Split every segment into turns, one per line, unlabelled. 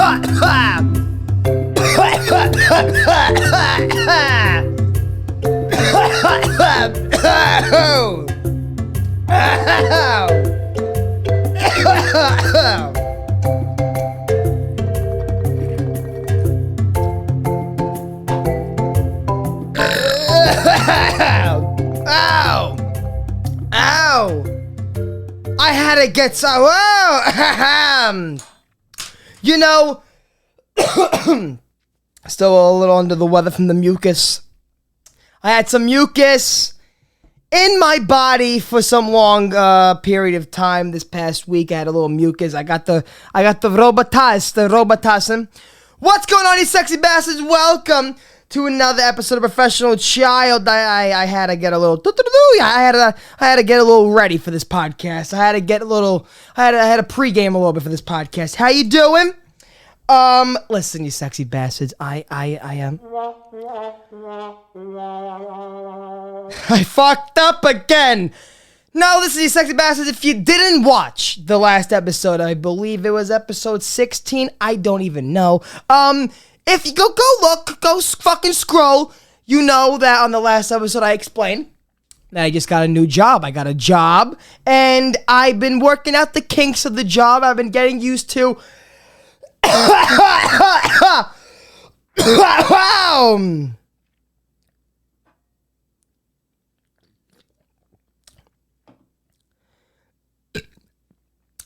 I had to get some. You know, still a little under the weather from the mucus. I had some mucus in my body for some long period of time this past week. I had a little mucus. I got the robotassen. What's going on, you sexy bastards? Welcome to another episode of Professional Child. I had to get a little. I had to get a little ready for this podcast. I had to get a little. I had to pregame a little bit for this podcast. How you doing? Listen, you sexy bastards. I am. I fucked up again. No, listen, you sexy bastards. If you didn't watch the last episode, I believe it was episode 16. I don't even know. If you go look, go fucking scroll, you know that on the last episode I explained that I just got a new job. I got a job, and I've been working out the kinks of the job. I've been getting used to.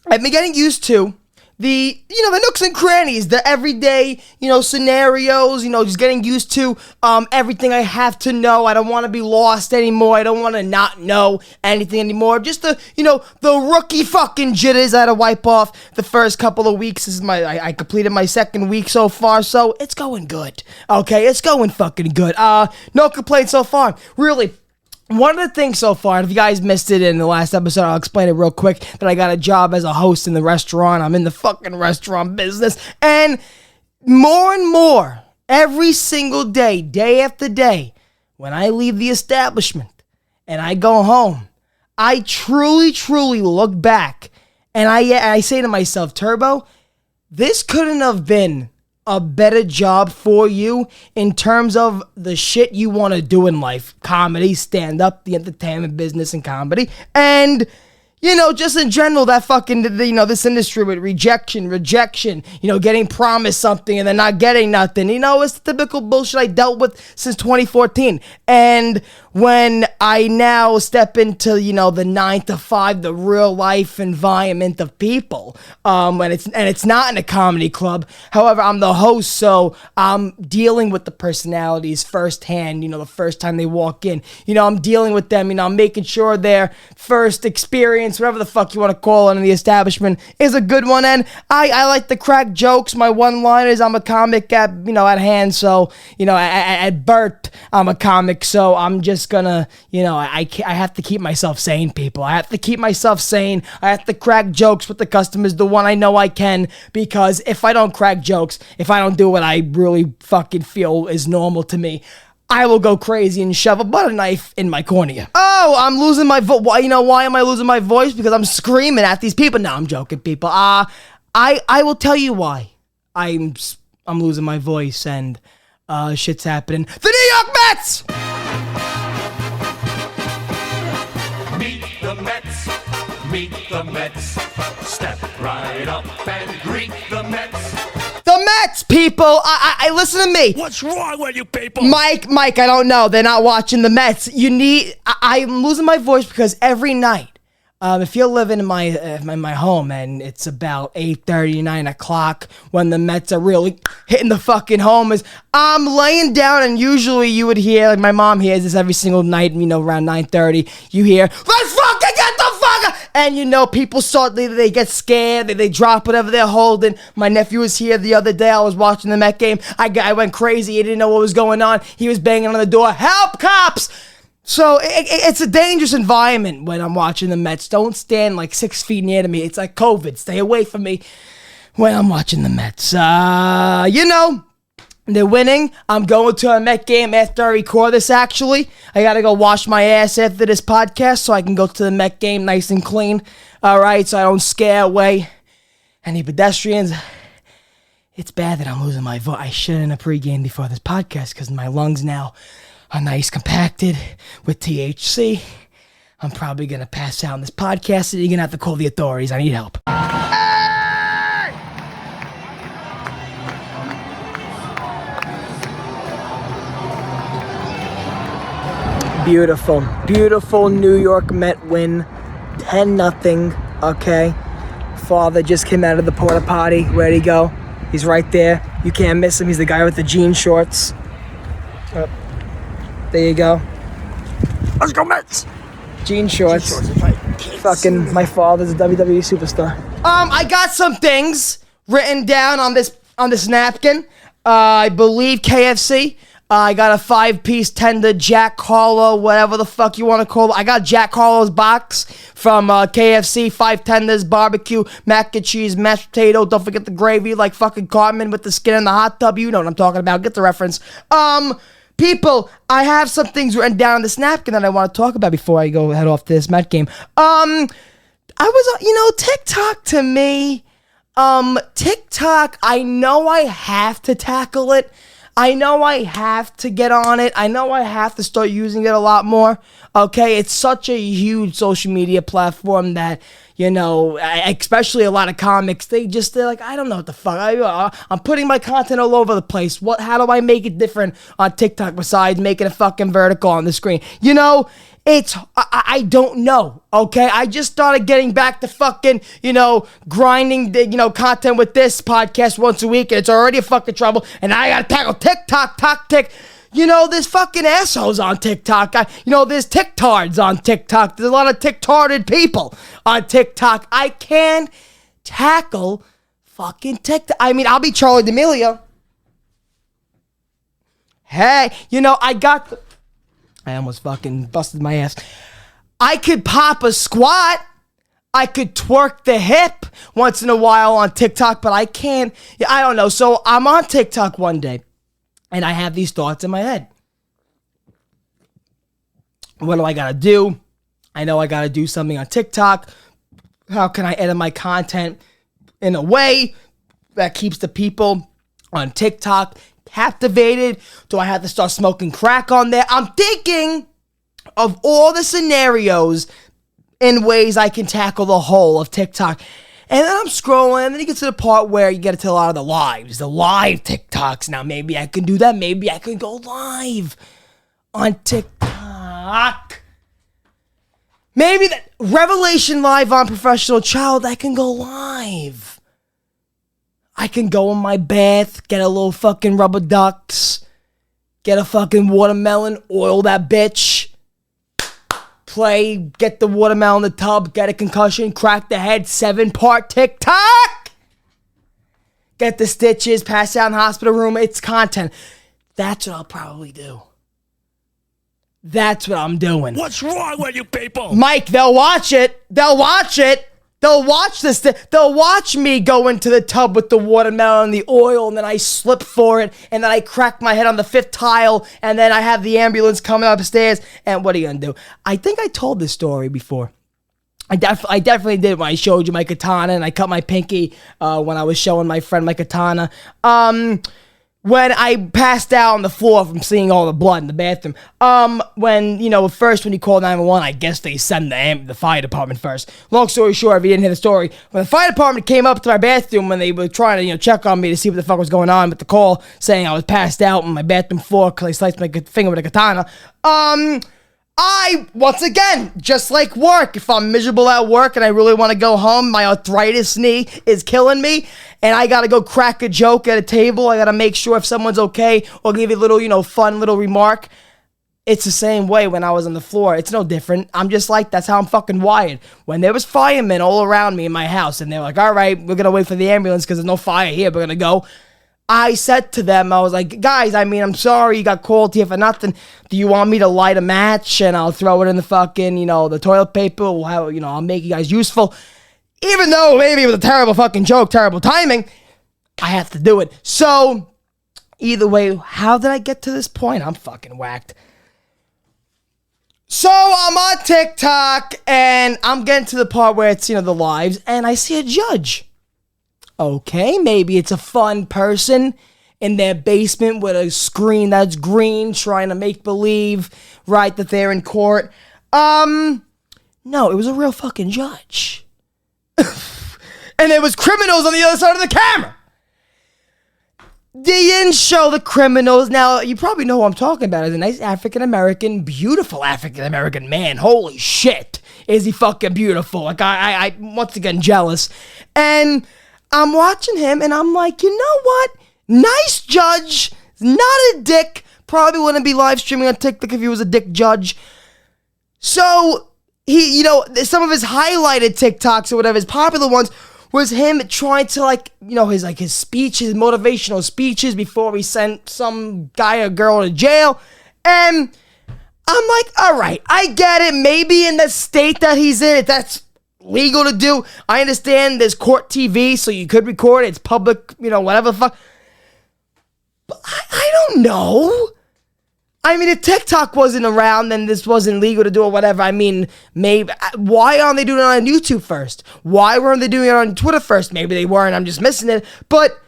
I've been getting used to the nooks and crannies, the everyday, scenarios, just getting used to everything I have to know. I don't want to be lost anymore. I don't want to not know anything anymore. Just the rookie fucking jitters I had to wipe off the first couple of weeks. This is I completed my second week so far, so it's going good. Okay, it's going fucking good. No complaints so far. Really. One of the things so far, if you guys missed it in the last episode, I'll explain it real quick, that I got a job as a host in the restaurant. I'm in the fucking restaurant business. And more, every single day, day after day, when I leave the establishment and I go home, I truly look back and I say to myself, Turbo, this couldn't have been a better job for you in terms of the shit you want to do in life. Comedy, stand-up, the entertainment business and comedy. And, just in general, that fucking, this industry with rejection, getting promised something and then not getting nothing. It's the typical bullshit I dealt with since 2014. And when I now step into, the 9 to 5, the real life environment of people, and it's not in a comedy club. However, I'm the host, so I'm dealing with the personalities firsthand, the first time they walk in. I'm dealing with them, I'm making sure their first experience, whatever the fuck you want to call it, in the establishment is a good one. And I like to crack jokes. My one-liners, I'm a comic at hand, so, at birth, I'm a comic, so I'm just gonna, I have to keep myself sane, people. I have to keep myself sane. I have to crack jokes with the customers, the one I know I can, because if I don't crack jokes, if I don't do what I really fucking feel is normal to me, I will go crazy and shove a butter knife in my cornea. Oh, I'm losing my voice. Why am I losing my voice? Because I'm screaming at these people. No, I'm joking, people. I will tell you why I'm losing my voice and shit's happening. The New York Mets! Meet the Mets. Step right up and greet the Mets. The Mets, people. I listen to me.
What's wrong with you people?
Mike, I don't know. They're not watching the Mets. I'm losing my voice because every night, if you're living in my home and it's about 8:30, 9 o'clock when the Mets are really hitting the fucking homers, I'm laying down and usually you would hear, like my mom hears this every single night, around 9:30, you hear, let's fucking get the fuck. And people start, they get scared, they drop whatever they're holding. My nephew was here the other day, I was watching the Met game, I went crazy, he didn't know what was going on, he was banging on the door, help, cops! So it's a dangerous environment when I'm watching the Mets. Don't stand like 6 feet near to me, it's like COVID, stay away from me when I'm watching the Mets. They're winning. I'm going to a Met game after I record this, actually. I gotta go wash my ass after this podcast so I can go to the Met game nice and clean. Alright, so I don't scare away any pedestrians. It's bad that I'm losing my voice. I shouldn't have pregame before this podcast because my lungs now are nice compacted with THC. I'm probably going to pass out on this podcast, and you're going to have to call the authorities. I need help. Beautiful, beautiful New York Met win, 10-0, okay? Father just came out of the porta potty. Where'd he go? He's right there. You can't miss him. He's the guy with the jean shorts. There you go. Let's go Mets! Jean shorts. Fucking, my father's a WWE superstar. I got some things written down on this napkin. I believe KFC. I got a 5-piece tender Jack Harlow, whatever the fuck you want to call it. I got Jack Harlow's box from KFC, 5 tenders, barbecue, mac and cheese, mashed potato. Don't forget the gravy like fucking Cartman with the skin in the hot tub. You know what I'm talking about. Get the reference. People, I have some things written down on this napkin that I want to talk about before I go head off to this Met game. TikTok to me, TikTok, I know I have to tackle it. I know I have to get on it. I know I have to start using it a lot more. Okay, it's such a huge social media platform that, especially a lot of comics, they're like, I don't know what the fuck. I'm putting my content all over the place. How do I make it different on TikTok besides making a fucking vertical on the screen? I don't know, okay? I just started getting back to fucking, grinding the, content with this podcast once a week, and it's already a fucking trouble, and I gotta tackle TikTok. There's fucking assholes on TikTok. There's TikTards on TikTok. There's a lot of TikTarded people on TikTok. I can't tackle fucking TikTok. I mean, I'll be Charlie D'Amelio. Hey, I almost fucking busted my ass. I could pop a squat. I could twerk the hip once in a while on TikTok, but I can't. I don't know. So I'm on TikTok one day, and I have these thoughts in my head. What do I gotta do? I know I gotta do something on TikTok. How can I edit my content in a way that keeps the people on TikTok captivated? Do I have to start smoking crack on there? I'm thinking of all the scenarios and ways I can tackle the whole of TikTok. And then I'm scrolling, and then you get to the part where you get to a lot of the live TikToks. Now, maybe I can do that. Maybe I can go live on TikTok. Maybe that Revelation Live on Professional Child, I can go live. I can go in my bath, get a little fucking rubber ducks, get a fucking watermelon, oil that bitch, play, get the watermelon in the tub, get a concussion, crack the head, 7-part TikTok, get the stitches, pass out in the hospital room. It's content. That's what I'll probably do. That's what I'm doing.
What's wrong with you people?
Mike, they'll watch it. They'll watch this. They'll watch me go into the tub with the watermelon and the oil, and then I slip for it, and then I crack my head on the 5th tile, and then I have the ambulance coming upstairs. And what are you gonna do? I think I told this story before. I definitely did when I showed you my katana, and I cut my pinky when I was showing my friend my katana. When I passed out on the floor from seeing all the blood in the bathroom. When you call 911, I guess they send the fire department first. Long story short, if you didn't hear the story, when the fire department came up to my bathroom when they were trying to, check on me to see what the fuck was going on with the call, saying I was passed out on my bathroom floor because I sliced my finger with a katana, I, once again, just like work, if I'm miserable at work and I really want to go home, my arthritis knee is killing me, and I gotta go crack a joke at a table, I gotta make sure if someone's okay, or give you a little, fun little remark. It's the same way when I was on the floor. It's no different. I'm just like, that's how I'm fucking wired. When there was firemen all around me in my house, and they're like, all right, we're gonna wait for the ambulance because there's no fire here, we're gonna go. I said to them, I was like, guys, I'm sorry you got called here for nothing. Do you want me to light a match and I'll throw it in the fucking, the toilet paper? I'll make you guys useful. Even though maybe it was a terrible fucking joke, terrible timing, I have to do it. So, either way, how did I get to this point? I'm fucking whacked. So, I'm on TikTok and I'm getting to the part where it's, the lives, and I see a judge. Okay, maybe it's a fun person in their basement with a screen that's green trying to make believe, right, that they're in court. No, it was a real fucking judge. And there was criminals on the other side of the camera. They didn't show the criminals. Now, you probably know who I'm talking about. It's a nice African-American, beautiful African-American man. Holy shit. Is he fucking beautiful. Like, I once again, jealous. And I'm watching him, and I'm like, you know what? Nice judge. Not a dick. Probably wouldn't be live streaming on TikTok if he was a dick judge. So, he, you know, some of his highlighted TikToks or whatever, his popular ones, was him trying to, like, you know, his speech, his motivational speeches before he sent some guy or girl to jail. And I'm like, all right, I get it. Maybe in the state that he's in, that's legal to do. I understand there's court TV, so you could record it. It's public, you know, whatever the fuck. But I don't know. I mean, if TikTok wasn't around, then this wasn't legal to do or whatever. I mean, maybe. Why aren't they doing it on YouTube first? Why weren't they doing it on Twitter first? Maybe they weren't. I'm just missing it. But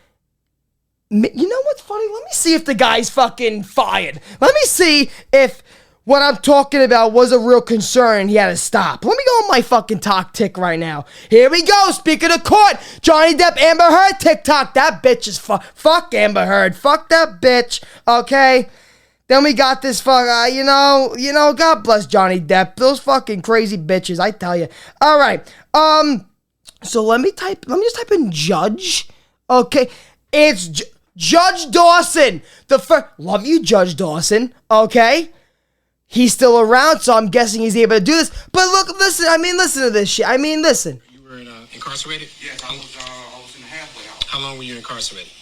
you know what's funny? Let me see if the guy's fucking fired. Let me see if what I'm talking about was a real concern and he had to stop. Let me go on my fucking Tick right now. Here we go. Speaking of court, Johnny Depp, Amber Heard, TikTok. That bitch is fuck Amber Heard. Fuck that bitch. Okay? Then we got this you know, God bless Johnny Depp. Those fucking crazy bitches, I tell you. All right. So let me just type in judge. Okay. It's Judge Dawson. Love you, Judge Dawson. Okay. He's still around, so I'm guessing he's able to do this. But look, listen to this shit. Listen.
You were incarcerated?
Yes, I was in the halfway house.
How long were you incarcerated?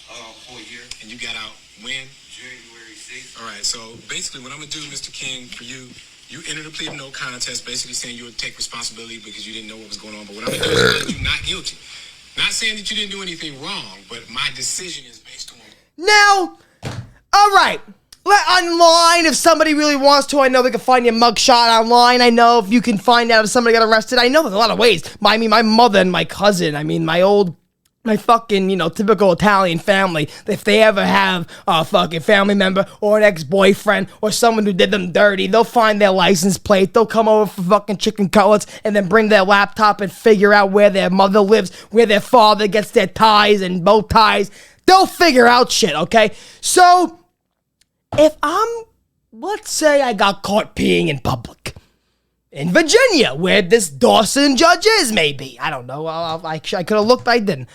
For a year.
And you got out when?
January 6th.
All right, so basically what I'm going to do, Mr. King, for you entered a plea of no contest, basically saying you would take responsibility because you didn't know what was going on. But what I'm going to do is find you not guilty. Not saying that you didn't do anything wrong, but my decision is based on...
Now, all right. Online, if somebody really wants to, I know they can find your mugshot online. I know if you can find out if somebody got arrested. I know there's a lot of ways. I mean, my mother and my cousin, my fucking, you know, typical Italian family, if they ever have a fucking family member or an ex-boyfriend or someone who did them dirty, they'll find their license plate, they'll come over for fucking chicken cutlets and then bring their laptop and figure out where their mother lives, where their father gets their ties and bow ties. They'll figure out shit, okay? So, if let's say I got caught peeing in public in Virginia, where this Dawson judge is, maybe. I don't know. I could have looked, I didn't.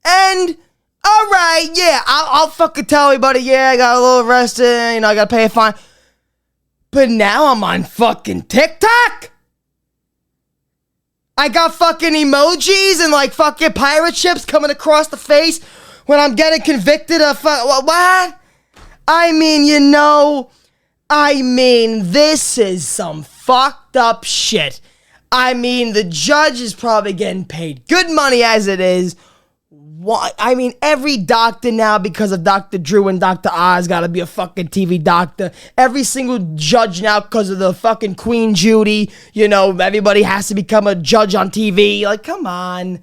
And, all right, yeah, I'll fucking tell everybody, yeah, I got a little arrested, you know, I got to pay a fine. But now I'm on fucking TikTok? I got fucking emojis and, like, fucking pirate ships coming across the face when I'm getting convicted of, what? I mean, you know, this is some fucked up shit. I mean, the judge is probably getting paid good money as it is. What? I mean, every doctor now, because of Dr. Drew and Dr. Oz, gotta be a fucking TV doctor. Every single judge now, because of the fucking Queen Judy, you know, everybody has to become a judge on TV. Like, come on.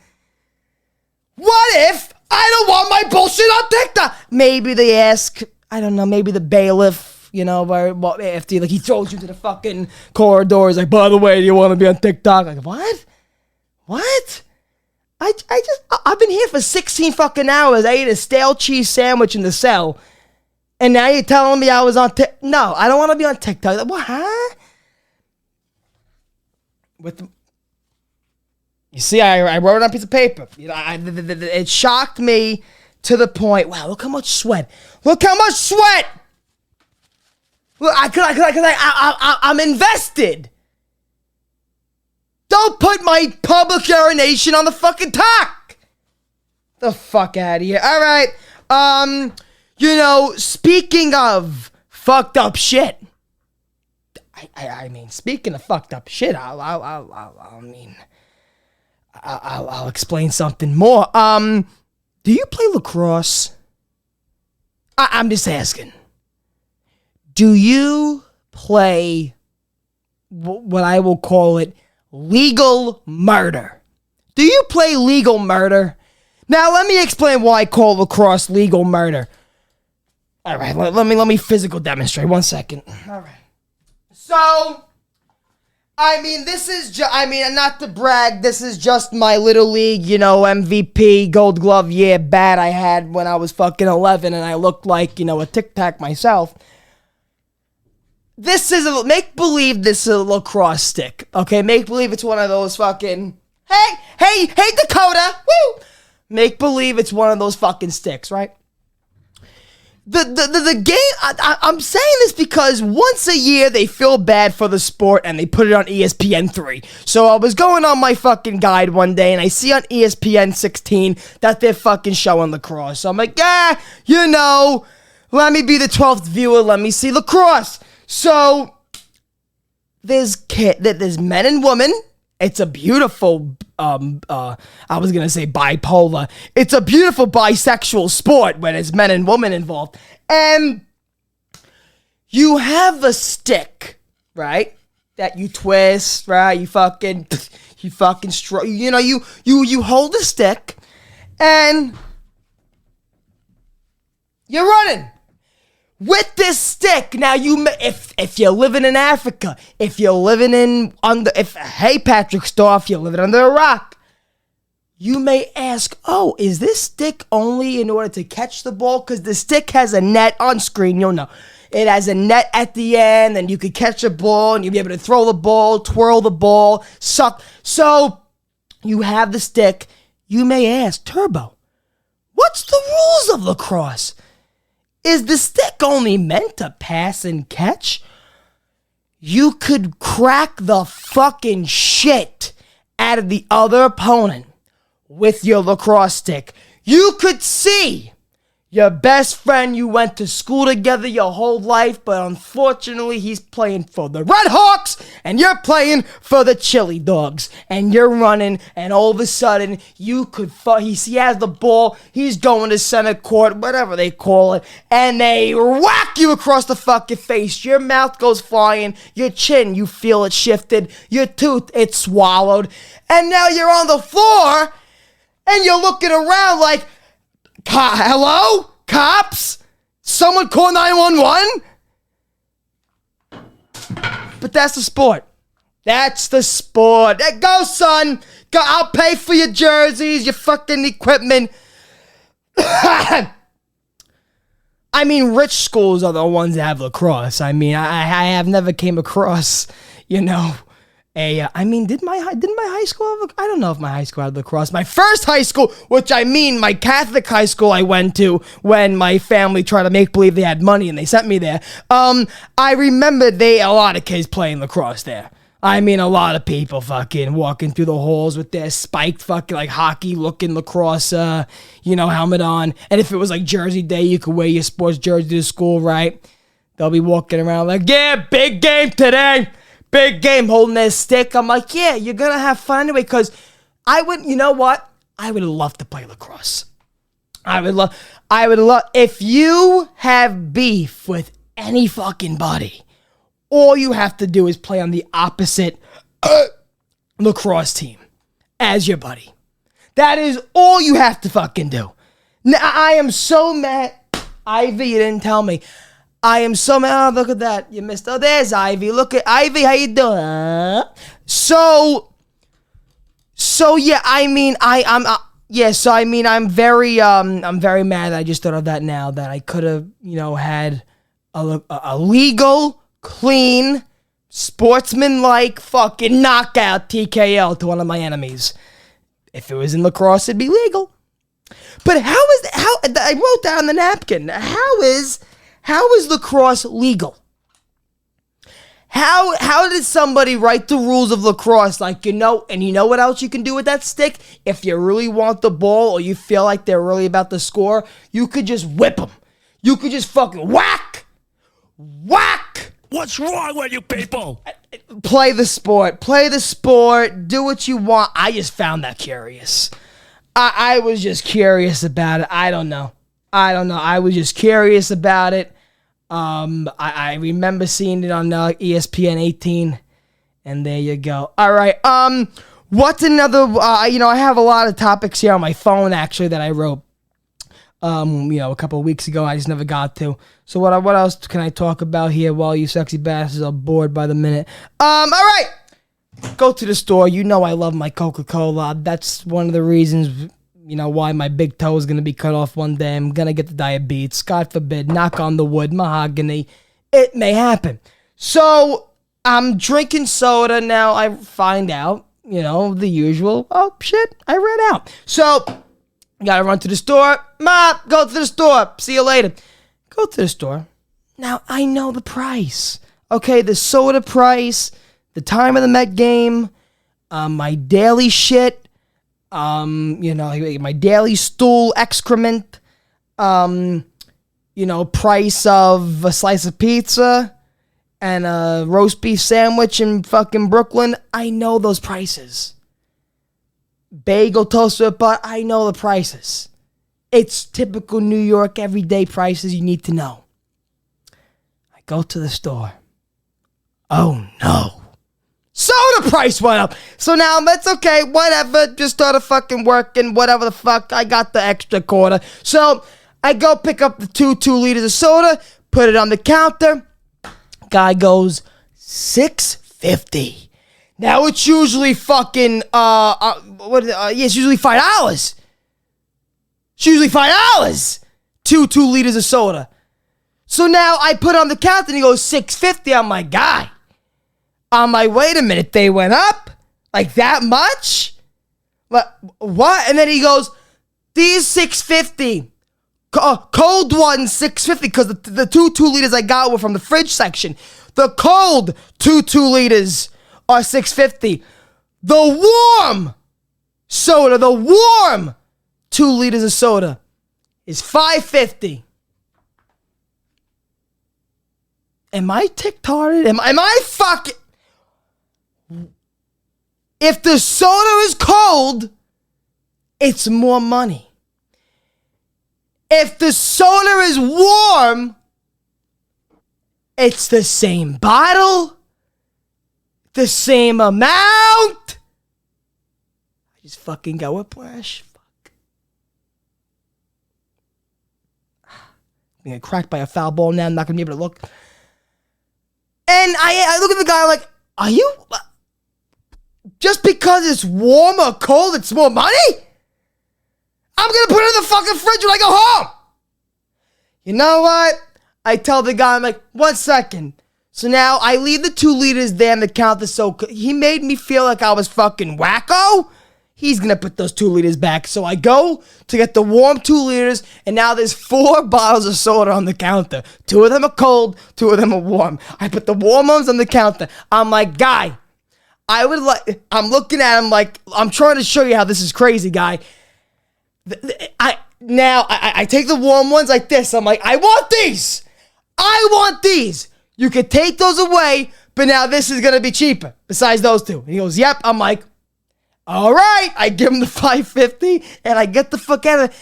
What if I don't want my bullshit on TikTok? Maybe they ask... I don't know, maybe the bailiff, you know, after he throws you to the fucking corridors, like, by the way, do you want to be on TikTok? Like, what? What? I've been here for 16 fucking hours. I ate a stale cheese sandwich in the cell. And now you're telling me I was on TikTok? No, I don't want to be on TikTok. Like, what, huh? You see, I wrote it on a piece of paper. You know, it shocked me to the point, wow, look how much sweat. Look how much sweat! Look, I'm invested. Don't put my public urination on the fucking talk. The fuck out of here. All right. You know, speaking of fucked up shit. I mean, speaking of fucked up shit, I'll explain something more. Do you play lacrosse? I'm just asking. Do you play what I will call it legal murder? Do you play legal murder? Now, let me explain why I call lacrosse legal murder. All right, let me physical demonstrate. 1 second. All right. So, I mean, this is not to brag, this is just my little league, MVP, gold glove year bat I had when I was fucking 11 and I looked like, a Tic Tac myself. This is make believe this is a lacrosse stick, okay? Make believe it's one of those fucking, hey, Dakota, woo! Make believe it's one of those fucking sticks, right? The game, I'm saying this because once a year they feel bad for the sport and they put it on ESPN3. So I was going on my fucking guide one day and I see on ESPN 16 that they're fucking showing lacrosse. So I'm like, let me be the 12th viewer, let me see lacrosse. So there's men and women. It's a beautiful, I was going to say bipolar. It's a beautiful bisexual sport when there's men and women involved. And you have a stick, right? That you twist, right? You fucking you hold a stick and you're running. With this stick, now if you're living in Africa, if you're living hey Patrick Stoff, you're living under a rock, you may ask, is this stick only in order to catch the ball? Because the stick has a net on screen, you'll know. It has a net at the end, and you could catch a ball, and you'll be able to throw the ball, twirl the ball, suck. So, you have the stick. You may ask, Turbo, what's the rules of lacrosse? Is the stick only meant to pass and catch? You could crack the fucking shit out of the other opponent with your lacrosse stick. You could see your best friend you went to school together your whole life, but unfortunately he's playing for the Red Hawks and you're playing for the Chili Dogs, and you're running, and all of a sudden he has the ball, he's going to center court, whatever they call it, and they whack you across the fucking face. Your mouth goes flying, your chin, you feel it shifted, your tooth, it's swallowed, and now you're on the floor and you're looking around like, hello? Cops? Someone call 911? But that's the sport. That's the sport. Go, son. Go. I'll pay for your jerseys, your fucking equipment. I mean, rich schools are the ones that have lacrosse. I mean, I have never came across, did my high school have, I don't know if my high school had lacrosse. My first high school, my Catholic high school I went to when my family tried to make believe they had money and they sent me there. I remember a lot of kids playing lacrosse there. I mean, a lot of people fucking walking through the halls with their spiked fucking like hockey looking lacrosse, helmet on. And if it was like Jersey Day, you could wear your sports jersey to school, right? They'll be walking around like, yeah, big game today. Big game, holding their stick. I'm like, yeah, you're going to have fun anyway, because I would love to play lacrosse. I would love, if you have beef with any fucking buddy, all you have to do is play on the opposite lacrosse team as your buddy. That is all you have to fucking do. Now, I am so mad. Ivy, you didn't tell me. I am so mad. Oh, look at that. You missed. Oh, there's Ivy. Look at Ivy. How you doing? So yeah. I'm very mad that I just thought of that now, that I could have, had a legal, clean, sportsman-like fucking knockout TKO to one of my enemies. If it was in lacrosse, it'd be legal. But I wrote down the napkin. How is lacrosse legal? How did somebody write the rules of lacrosse? And you know what else you can do with that stick? If you really want the ball or you feel like they're really about to score, you could just whip them. You could just fucking whack.
What's wrong with you people?
Play the sport. Do what you want. I just found that curious. I was just curious about it. I don't know. I was just curious about it. I remember seeing it on ESPN 18, and there you go. All right. What's another, I have a lot of topics here on my phone, actually, that I wrote, a couple of weeks ago. I just never got to. So what else can I talk about here while you sexy bastards are bored by the minute? All right. Go to the store. You know I love my Coca-Cola. That's one of the reasons, why my big toe is going to be cut off one day. I'm going to get the diabetes. God forbid. Knock on the wood. Mahogany. It may happen. So I'm drinking soda now. I find out, the usual. Oh, shit. I ran out. So gotta run to the store. Ma, go to the store. See you later. Go to the store. Now, I know the price. Okay, the soda price, the time of the Met game, my daily shit, my daily stool excrement, price of a slice of pizza and a roast beef sandwich in fucking Brooklyn. I know those prices. Bagel, toast with butter, I know the prices. It's typical New York everyday prices you need to know. I go to the store. Oh no. Soda price went up. So now that's okay, whatever. Just started fucking working, whatever the fuck. I got the extra quarter. So I go pick up the 2 liters of soda, put it on the counter. Guy goes $6.50. Now it's usually fucking it's usually $5. It's usually $5. 2 liters of soda. So now I put on the counter and he goes $6.50. I'm like, guy. I'm like, wait a minute, they went up? Like that much? What? And then he goes, these $6.50. Cold ones $6.50 because the 2 liters I got were from the fridge section. The cold 2 liters are $6.50. The warm soda, the warm 2 liters of soda is $5.50. Am I tick-tarded? Am I fucking... If the soda is cold, it's more money. If the soda is warm, it's the same bottle, the same amount. I just fucking got whiplash. Fuck. I'm gonna cracked by a foul ball now. I'm not gonna be able to look. And I look at the guy like, are you... Just because it's warm or cold, it's more money? I'm gonna put it in the fucking fridge when I go home. You know what? I tell the guy, I'm like, 1 second. So now I leave the 2 liters there on the counter. So he made me feel like I was fucking wacko. He's gonna put those 2 liters back. So I go to get the warm 2 liters, and now there's 4 bottles of soda on the counter. 2 of them are cold, 2 of them are warm. I put the warm ones on the counter. I'm like, guy, I'm looking at him like, I'm trying to show you how this is crazy, guy. I take the warm ones like this. I'm like, I want these. I want these. You could take those away, but now this is going to be cheaper besides those 2. And he goes, yep. I'm like, all right. I give him the $5.50 and I get the fuck out of it.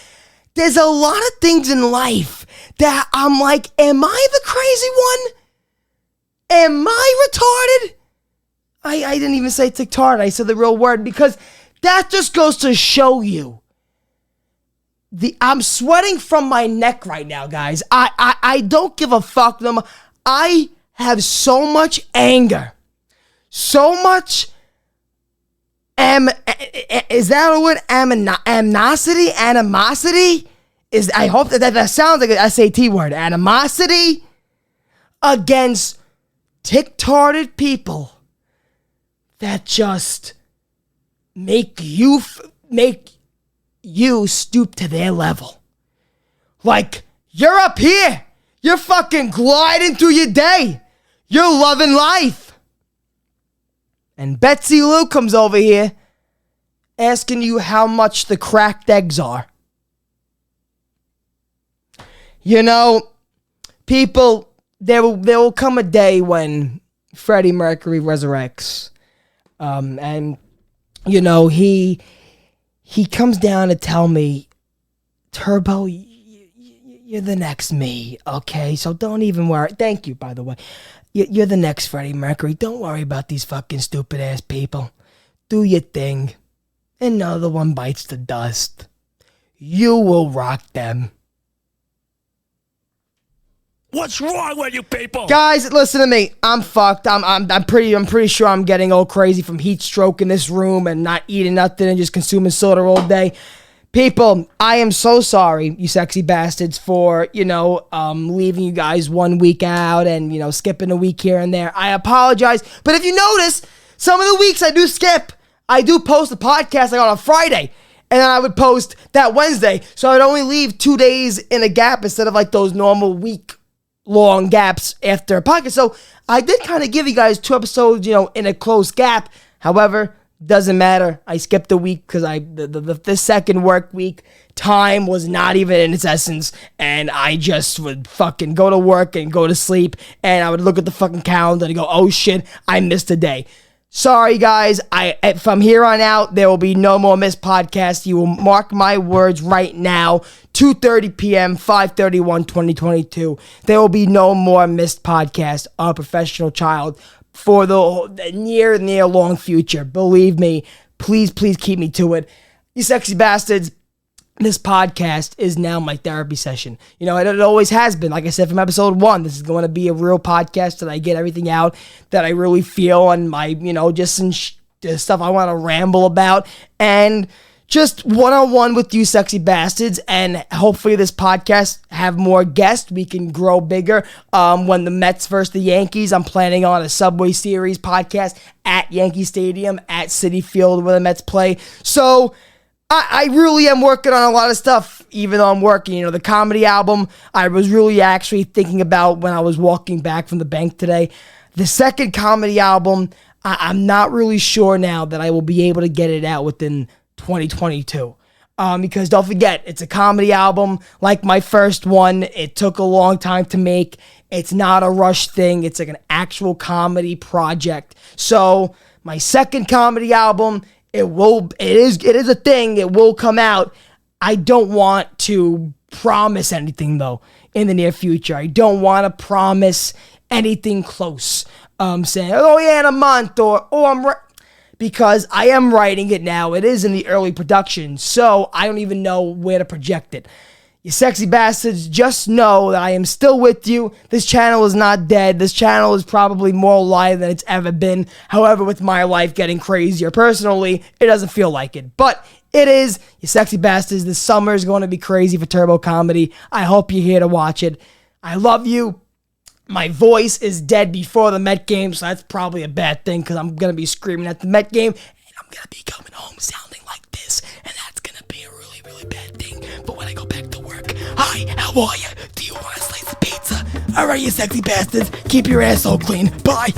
There's a lot of things in life that I'm like, am I the crazy one? Am I retarded? I didn't even say tick-tard. I said the real word because that just goes to show you. I'm sweating from my neck right now, guys. I don't give a fuck. I have so much anger. So much... is that a word? Animosity? I hope that sounds like an SAT word. Animosity against tick-tarded people that just make you stoop to their level. Like, you're up here. You're fucking gliding through your day. You're loving life. And Betsy Lou comes over here asking you how much the cracked eggs are. You know, people, there will come a day when Freddie Mercury resurrects. And, you know, he comes down to tell me, Turbo, you're the next me, okay? So don't even worry. Thank you, by the way. You're the next Freddie Mercury. Don't worry about these fucking stupid-ass people. do your thing. Another one bites the dust. You will rock them.
What's wrong with you people?
Guys, listen to me. I'm fucked. I'm pretty sure I'm getting all crazy from heat stroke in this room and not eating nothing and just consuming soda all day. People, I am so sorry, you sexy bastards, for, leaving you guys 1 week out and, skipping a week here and there. I apologize. But if you notice, some of the weeks I do skip. I do post a podcast like on a Friday. And then I would post that Wednesday. So I'd only leave 2 days in a gap instead of like those normal week-long gaps after a podcast. So I did kind of give you guys 2 episodes, in a close gap. However, doesn't matter. I skipped a week because the second work week time was not even in its essence, and I just would fucking go to work and go to sleep, and I would look at the fucking calendar and go, oh shit, I missed a day. Sorry guys, from here on out, there will be no more missed podcasts. You will mark my words right now, 2:30 p.m., 5/31/2022. There will be no more missed podcasts of Professional Child for the near long future. Believe me, please keep me to it. You sexy bastards, this podcast is now my therapy session. It always has been. Like I said from episode 1, this is going to be a real podcast that I get everything out that I really feel and my, just some stuff I want to ramble about. And just one-on-one with you sexy bastards, and hopefully this podcast have more guests. We can grow bigger. When the Mets versus the Yankees, I'm planning on a Subway Series podcast at Yankee Stadium, at Citi Field where the Mets play. So I really am working on a lot of stuff, even though I'm working. The comedy album, I was really actually thinking about when I was walking back from the bank today. The second comedy album, I'm not really sure now that I will be able to get it out within 2022. Because don't forget, it's a comedy album like my first one. It took a long time to make. It's not a rush thing. It's like an actual comedy project. So my second comedy album, it is a thing. It will come out. I don't want to promise anything though in the near future. I don't want to promise anything close. Saying, oh yeah, in a month, or because I am writing it now. It is in the early production, so I don't even know where to project it. You sexy bastards, just know that I am still with you. This channel is not dead. This channel is probably more alive than it's ever been. However, with my life getting crazier personally, it doesn't feel like it. But it is. You sexy bastards, this summer is going to be crazy for Turbo Comedy. I hope you're here to watch it. I love you. My voice is dead before the Met game, so that's probably a bad thing because I'm going to be screaming at the Met game, and I'm going to be coming home sounding like this, and that's going to be a really, really bad thing. But when I go back to work, hi, how are you? Do you want a slice of pizza? All right, you sexy bastards, keep your asshole clean. Bye.